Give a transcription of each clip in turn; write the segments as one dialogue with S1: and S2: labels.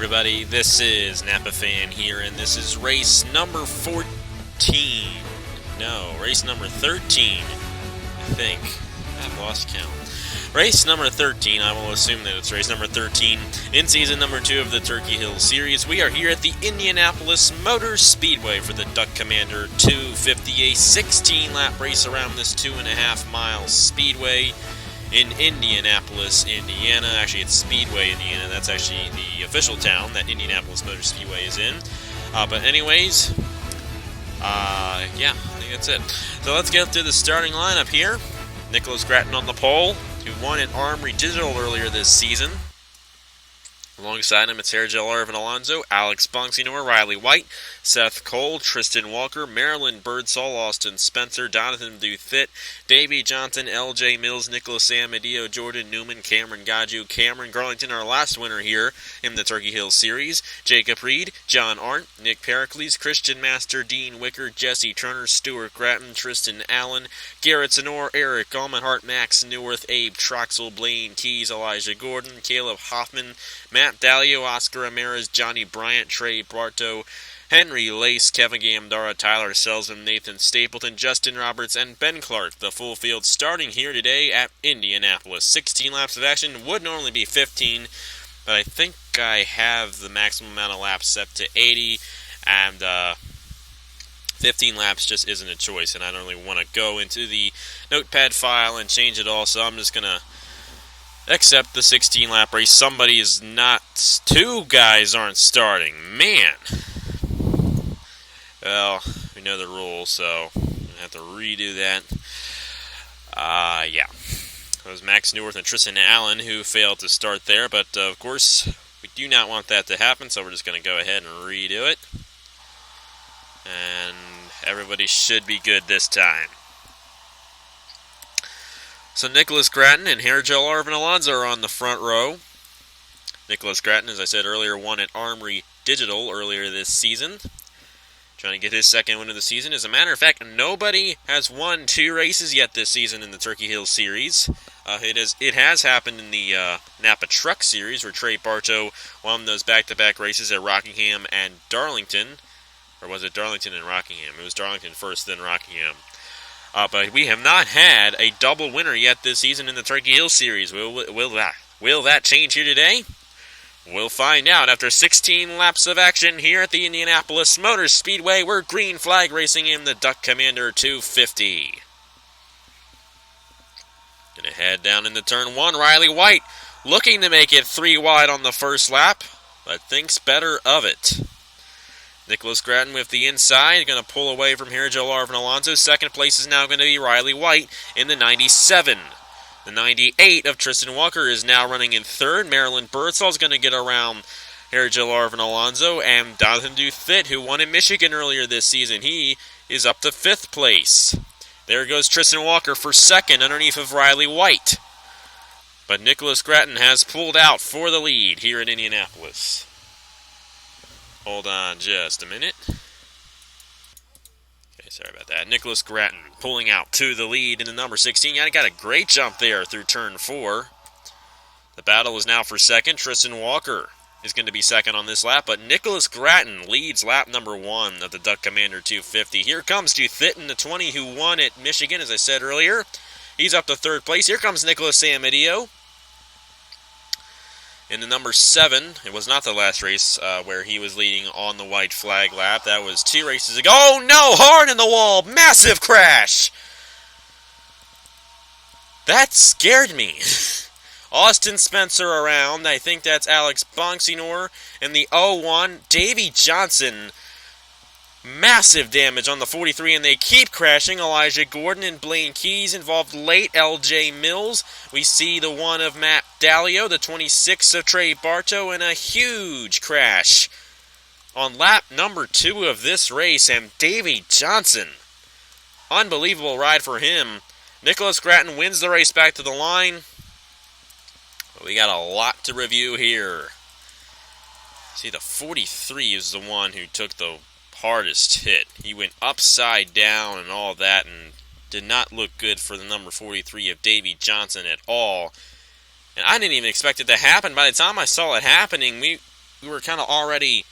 S1: everybody, this is Napa Fan here, and this is race number 14. No, race number 13, I think. I've lost count. Race number 13, I will assume that it's race number 13, in season number 2 of the Turkey Hill Series. We are here at the Indianapolis Motor Speedway for the Duck Commander 250, a 16-lap race around this 2.5-mile speedway in Indianapolis, Indiana. Actually, it's Speedway, Indiana. That's actually the official town that Indianapolis Motor Speedway is in. But anyways, yeah, I think that's it. So let's get to the starting lineup here. Nicholas Gratton on the pole, who won at Armory Digital earlier this season. Alongside him, it's Hergel Arvin Alonso, Alex Bonsinor, Riley White, Seth Cole, Tristan Walker, Marilyn Birdsall, Austin Spencer, Donathan Duthitt, Davey Johnson, LJ Mills, Nicholas Amadeo, Jordan Newman, Cameron Gaju, Cameron Garlington, our last winner here in the Turkey Hill Series, Jacob Reed, John Arndt, Nick Pericles, Christian Master, Dean Wicker, Jesse Turner, Stuart Gratton, Tristan Allen, Garrett Sonor, Eric Almenhart, Max Newworth, Abe Troxel, Blaine Keys, Elijah Gordon, Caleb Hoffman, Matt Dalio, Oscar Ramirez, Johnny Bryant, Trey Barto, Henry Lace, Kevin Gamdara, Tyler Selzman, Nathan Stapleton, Justin Roberts, and Ben Clark. The full field starting here today at Indianapolis. 16 laps of action. Would normally be 15, but I think I have the maximum amount of laps set to 80, and 15 laps just isn't a choice, and I don't really want to go into the notepad file and change it all, so I'm just going to accept the 16-lap race. Somebody is not... Two guys aren't starting. Man! Well, we know the rules, so I'm going to have to redo that. Yeah. It was Max Newworth and Tristan Allen who failed to start there, but of course, we do not want that to happen, so we're just going to go ahead and redo it. And everybody should be good this time. So Nicholas Gratton and Hergel Arvin Alonso are on the front row. Nicholas Gratton, as I said earlier, won at Armory Digital earlier this season. Trying to get his second win of the season. As a matter of fact, nobody has won 2 races yet this season in the Turkey Hill Series. It has happened in the Napa Truck Series, where Trey Barto won those back-to-back races at Rockingham and Darlington. Or was it Darlington and Rockingham? It was Darlington first, then Rockingham. But we have not had a double winner yet this season in the Turkey Hill Series. Will that change here today? We'll find out after 16 laps of action here at the Indianapolis Motor Speedway. We're green flag racing in the Duck Commander 250. Gonna head down into turn 1. Riley White looking to make it 3 wide on the first lap, but thinks better of it. Nicholas Gratton with the inside, going to pull away from Hergel Arvin Alonso. Second place is now going to be Riley White in the 97. The 98 of Tristan Walker is now running in third. Marilyn Birdsall is going to get around Hergel Arvin Alonso. And Donathan Duthitt, who won in Michigan earlier this season, he is up to 5th place. There goes Tristan Walker for second underneath of Riley White. But Nicholas Gratton has pulled out for the lead here in Indianapolis. Hold on just a minute. Okay, sorry about that. Nicholas Gratton pulling out to the lead in the number 16. Yeah, got a great jump there through turn 4. The battle is now for second. Tristan Walker is going to be second on this lap, but Nicholas Gratton leads lap number 1 of the Duck Commander 250. Here comes Duthitt in the 20, who won at Michigan, as I said earlier. He's up to 3rd place. Here comes Nicholas Amadeo in the number 7. It was not the last race where he was leading on the white flag lap. That was 2 races ago. Oh no! Hard in the wall! Massive crash! That scared me. Austin Spencer around. I think that's Alex Bonsinor. And the 01, Davey Johnson. Massive damage on the 43, and they keep crashing. Elijah Gordon and Blaine Keys involved late. LJ Mills. We see the 1 of Matt Dalio, the 26 of Trey Barto, and a huge crash on lap number 2 of this race. And Davey Johnson. Unbelievable ride for him. Nicholas Gratton wins the race back to the line. But we got a lot to review here. See, the 43 is the one who took the hardest hit. He went upside down and all that, and did not look good for the number 43 of Davey Johnson at all. And I didn't even expect it to happen. By the time I saw it happening, we we were kind of already,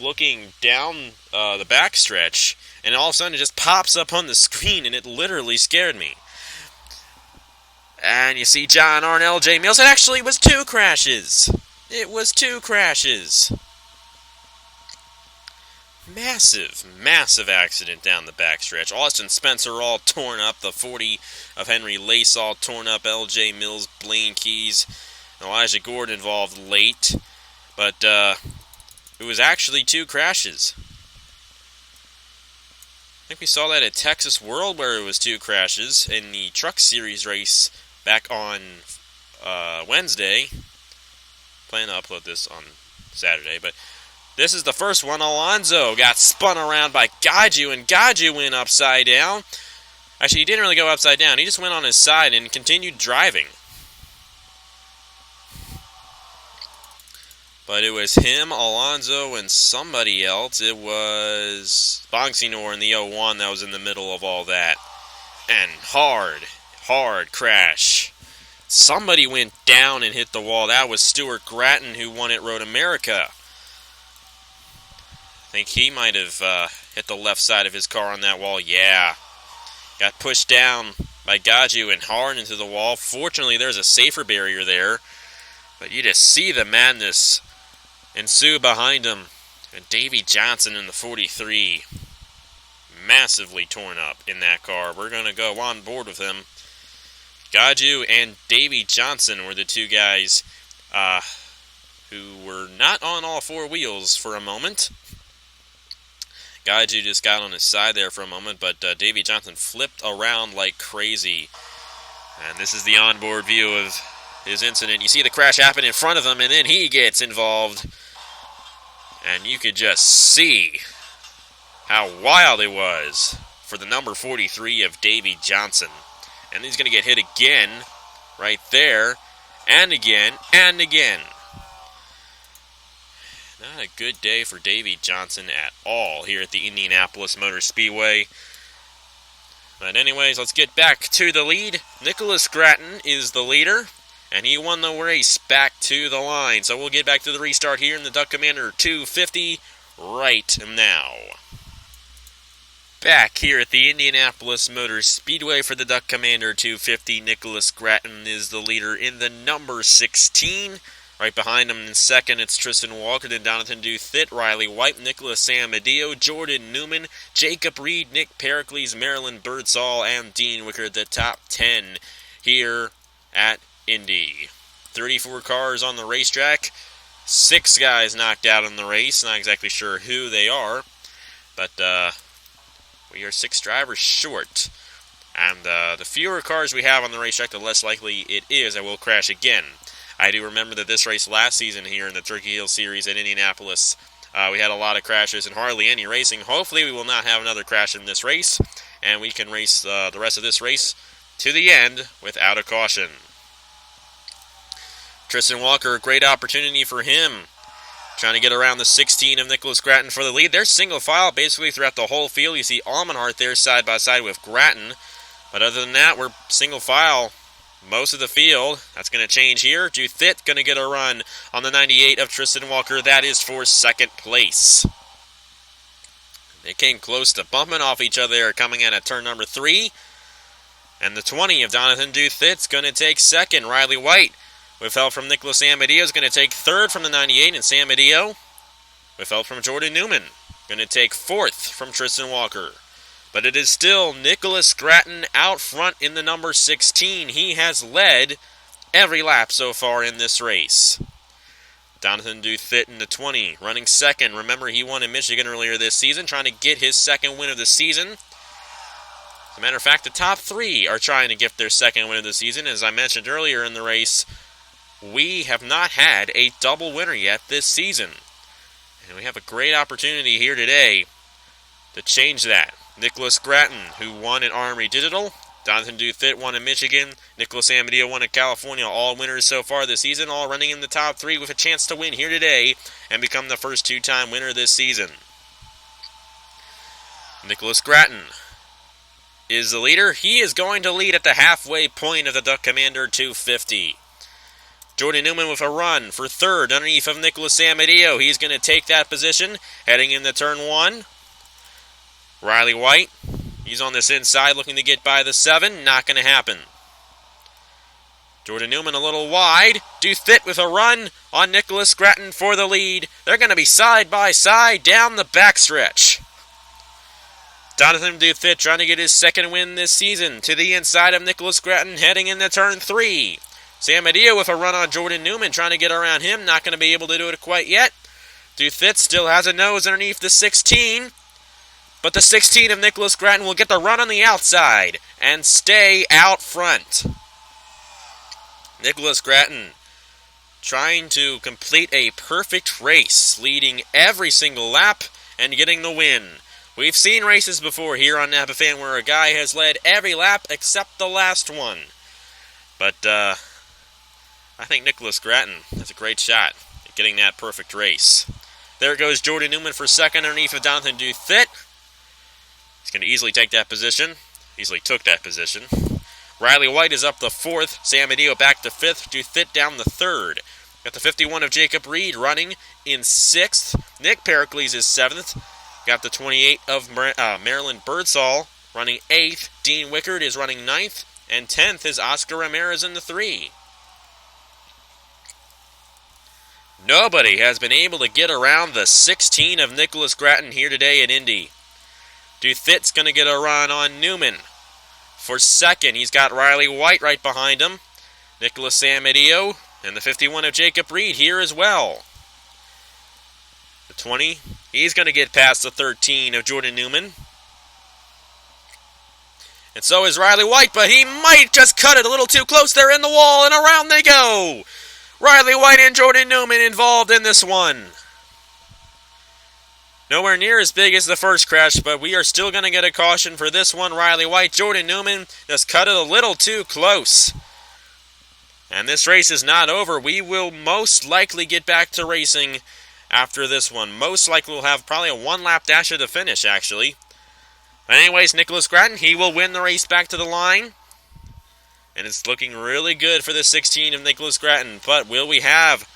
S1: looking down the backstretch, and all of a sudden it just pops up on the screen, and it literally scared me. And you see John R. and LJ Mills. It actually was 2 crashes. It was 2 crashes. Massive accident down the backstretch. Austin Spencer all torn up. The 40 of Henry Lace all torn up. LJ Mills, Blaine Keys, Elijah Gordon involved late. But it was actually 2 crashes. I think we saw that at Texas World where it was 2 crashes in the Truck Series race back on Wednesday. Plan to upload this on Saturday, but this is the first one. Alonso got spun around by Gaju, and Gaju went upside down. Actually, he didn't really go upside down. He just went on his side and continued driving. But it was him, Alonso, and somebody else. It was Bongsinor in the 01 that was in the middle of all that. And hard crash. Somebody went down and hit the wall. That was Stuart Gratton, who won at Road America. I think he might have hit the left side of his car on that wall. Yeah. Got pushed down by Gaju and hard into the wall. Fortunately, there's a safer barrier there. But you just see the madness ensue behind him. And Davey Johnson in the 43. Massively torn up in that car. We're going to go on board with him. Gaju and Davey Johnson were the 2 guys who were not on all 4 wheels for a moment. Gaju just got on his side there for a moment, but Davey Johnson flipped around like crazy. And this is the onboard view of his incident. You see the crash happen in front of him, and then he gets involved. And you could just see how wild it was for the number 43 of Davey Johnson. And he's going to get hit again, right there, and again, and again. Not a good day for Davey Johnson at all here at the Indianapolis Motor Speedway. But anyways, let's get back to the lead. Nicholas Gratton is the leader, and he won the race back to the line. So we'll get back to the restart here in the Duck Commander 250 right now. Back here at the Indianapolis Motor Speedway for the Duck Commander 250, Nicholas Gratton is the leader in the number 16. Right behind him in second, it's Tristan Walker, then Donathan Duthit, Riley White, Nicholas Amadeo, Jordan Newman, Jacob Reed, Nick Pericles, Marilyn Birdsall, and Dean Wicker, the top 10 here at Indy. 34 cars on the racetrack, 6 guys knocked out in the race. Not exactly sure who they are, but we are 6 drivers short. And the fewer cars we have on the racetrack, the less likely it is that we'll crash again. I do remember that this race last season here in the Turkey Hill Series at Indianapolis, we had a lot of crashes and hardly any racing. Hopefully we will not have another crash in this race, and we can race the rest of this race to the end without a caution. Tristan Walker, a great opportunity for him. Trying to get around the 16 of Nicholas Gratton for the lead. They're single file basically throughout the whole field. You see Almenhart there side by side with Gratton. But other than that, we're single file most of the field. That's going to change here. Duthit going to get a run on the 98 of Tristan Walker. That is for second place. They came close to bumping off each other coming in at turn number 3. And the 20 of Donathan Duthit's going to take second. Riley White, with help from Nicholas Amadeo, is going to take third from the 98. And Sam Amadeo, with help from Jordan Newman, going to take fourth from Tristan Walker. But it is still Nicholas Gratton out front in the number 16. He has led every lap so far in this race. Donathan Duthit in the 20, running second. Remember, he won in Michigan earlier this season, trying to get his second win of the season. As a matter of fact, the top 3 are trying to get their second win of the season. As I mentioned earlier in the race, we have not had a double winner yet this season. And we have a great opportunity here today to change that. Nicholas Gratton, who won at Armory Digital. Donathan Duthit won in Michigan. Nicholas Amadeo won in California. All winners so far this season, all running in the top 3 with a chance to win here today and become the first 2-time winner this season. Nicholas Gratton is the leader. He is going to lead at the halfway point of the Duck Commander 250. Jordan Newman with a run for third underneath of Nicholas Amadeo. He's going to take that position heading into turn 1. Riley White, he's on this inside looking to get by the 7. Not going to happen. Jordan Newman a little wide. Dufit with a run on Nicholas Gratton for the lead. They're going to be side by side down the backstretch. Jonathan Dufit trying to get his second win this season to the inside of Nicholas Gratton heading into turn 3. Amadeo with a run on Jordan Newman trying to get around him. Not going to be able to do it quite yet. Dufit still has a nose underneath the 16. But the 16 of Nicholas Gratton will get the run on the outside and stay out front. Nicholas Gratton trying to complete a perfect race, leading every single lap and getting the win. We've seen races before here on Napa Fan where a guy has led every lap except the last one. But I think Nicholas Gratton has a great shot at getting that perfect race. There goes Jordan Newman for second underneath of Jonathan Dufit. He's going to easily take that position. Easily took that position. Riley White is up the 4th. Amadeo back to 5th. Dufit down the 3rd. Got the 51 of Jacob Reed running in 6th. Nick Pericles is 7th. Got the 28 of Marilyn Birdsall running 8th. Dean Wickard is running 9th. And 10th is Oscar Ramirez in the 3. Nobody has been able to get around the 16 of Nicholas Gratton here today at Indy. Dufit's going to get a run on Newman. For second, he's got Riley White right behind him. Nicholas Amadeo and the 51 of Jacob Reed here as well. The 20, he's going to get past the 13 of Jordan Newman. And so is Riley White, but he might just cut it a little too close. They're in the wall, and around they go. Riley White and Jordan Newman involved in this one. Nowhere near as big as the first crash, but we are still going to get a caution for this one. Riley White, Jordan Newman just cut it a little too close. And this race is not over. We will most likely get back to racing after this one. Most likely we'll have probably a one-lap dash at the finish, actually. But anyways, Nicholas Gratton, he will win the race back to the line. And it's looking really good for the 16 of Nicholas Gratton. But will we have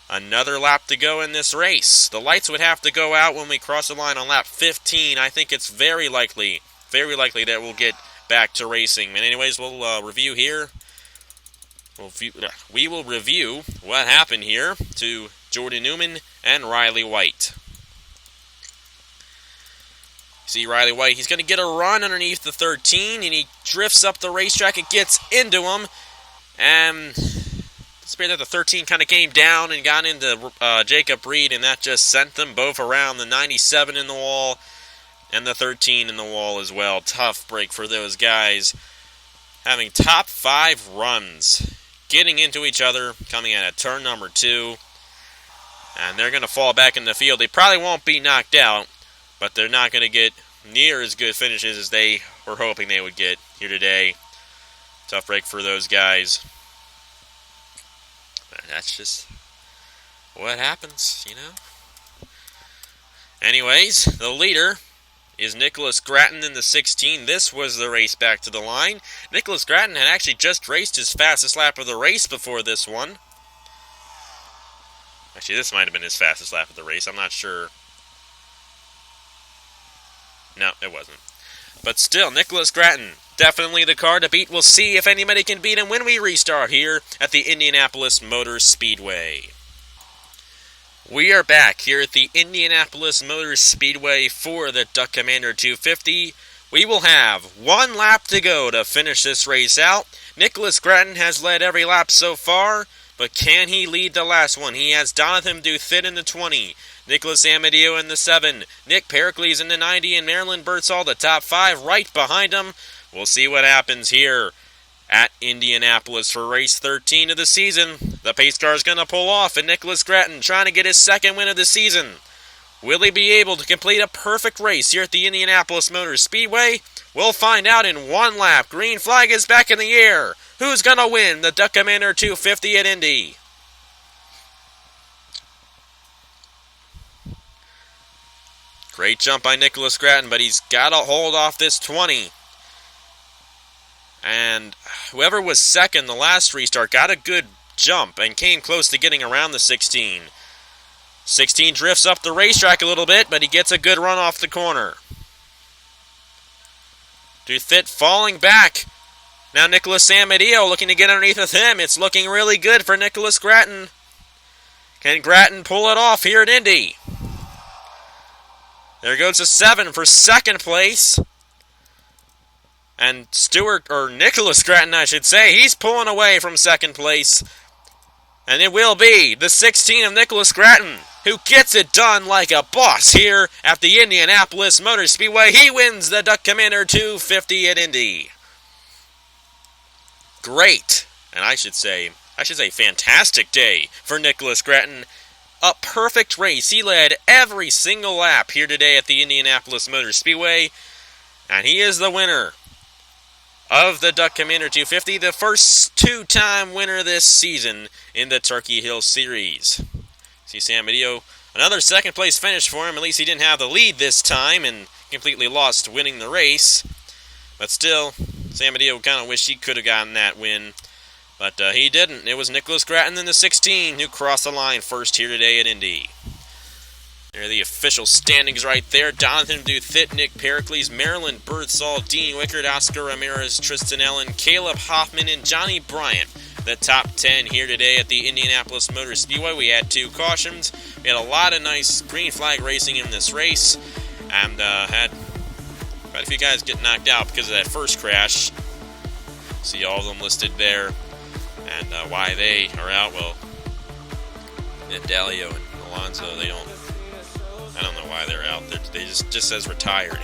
S1: another lap to go in this race? The lights would have to go out when we cross the line on lap 15. I think it's very likely that we'll get back to racing. And anyways, we'll review here. We will review what happened here to Jordan Newman and Riley White. See Riley White, he's going to get a run underneath the 13, and he drifts up the racetrack. It gets into him, and the 13 kind of came down and got into Jacob Reed, and that just sent them both around. The 97 in the wall and the 13 in the wall as well. Tough break for those guys. Having top 5 runs, getting into each other, coming at turn number 2, and they're going to fall back in the field. They probably won't be knocked out, but they're not going to get near as good finishes as they were hoping they would get here today. Tough break for those guys. That's just what happens, you know. Anyways, the leader is Nicholas Gratton in the 16. This was the race back to the line. Nicholas Gratton had actually just raced his fastest lap of the race before this one. Actually, this might have been his fastest lap of the race. I'm not sure. No, it wasn't. But still, Nicholas Gratton, definitely the car to beat. We'll see if anybody can beat him when we restart here at the Indianapolis Motor Speedway. We are back here at the Indianapolis Motor Speedway for the Duck Commander 250. We will have one lap to go to finish this race out. Nicholas Gratton has led every lap so far, but can he lead the last one? He has Jonathan Dufit in the 20. Nicholas Amadeo in the 7, Nick Pericles in the 90, and Marilyn Birdsall, the top 5, right behind him. We'll see what happens here at Indianapolis for race 13 of the season. The pace car is going to pull off, and Nicholas Gratton trying to get his second win of the season. Will he be able to complete a perfect race here at the Indianapolis Motor Speedway? We'll find out in one lap. Green flag is back in the air. Who's going to win the Duck Commander 250 at Indy? Great jump by Nicholas Gratton, but he's got to hold off this 20. And whoever was second the last restart got a good jump and came close to getting around the 16. 16 drifts up the racetrack a little bit, but he gets a good run off the corner. Duthit falling back. Now Nicholas Samadillo looking to get underneath of him. It's looking really good for Nicholas Grattan. Can Grattan pull it off here at Indy? There goes to 7 for second place. And Nicholas Grattan, I should say, he's pulling away from second place. And it will be the 16 of Nicholas Grattan, who gets it done like a boss here at the Indianapolis Motor Speedway. He wins the Duck Commander 250 at Indy. Great, and I should say fantastic day for Nicholas Grattan. A perfect race. He led every single lap here today at the Indianapolis Motor Speedway, and he is the winner of the Duck Commander 250, the first two-time winner this season in the Turkey Hill Series. See Samadillo, another second-place finish for him. At least he didn't have the lead this time and completely lost winning the race. But still, Samadillo kind of wished he could have gotten that win. But he didn't. It was Nicholas Grattan in the 16 who crossed the line first here today at Indy. There are the official standings right there. Jonathan Duthit, Nick Pericles, Marilyn Birdsall, Dean Wickard, Oscar Ramirez, Tristan Ellen, Caleb Hoffman, and Johnny Bryant. The top 10 here today at the Indianapolis Motor Speedway. We had 2 cautions. We had a lot of nice green flag racing in this race. And had quite a few guys get knocked out because of that first crash. See all of them listed there. And why they are out, well, Dalio and Alonso, I don't know why they're out. They just says retired.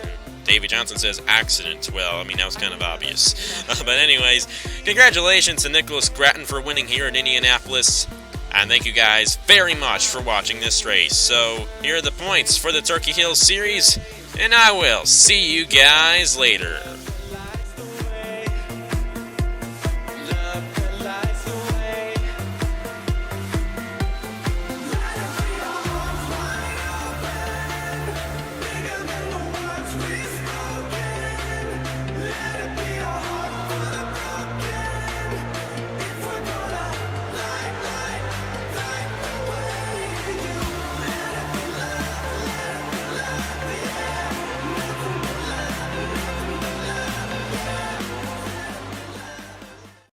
S1: And Davey Johnson says accident. Well, I mean, that was kind of obvious. But anyways, congratulations to Nicholas Grattan for winning here at Indianapolis. And thank you guys very much for watching this race. So, here are the points for the Turkey Hill Series. And I will see you guys later.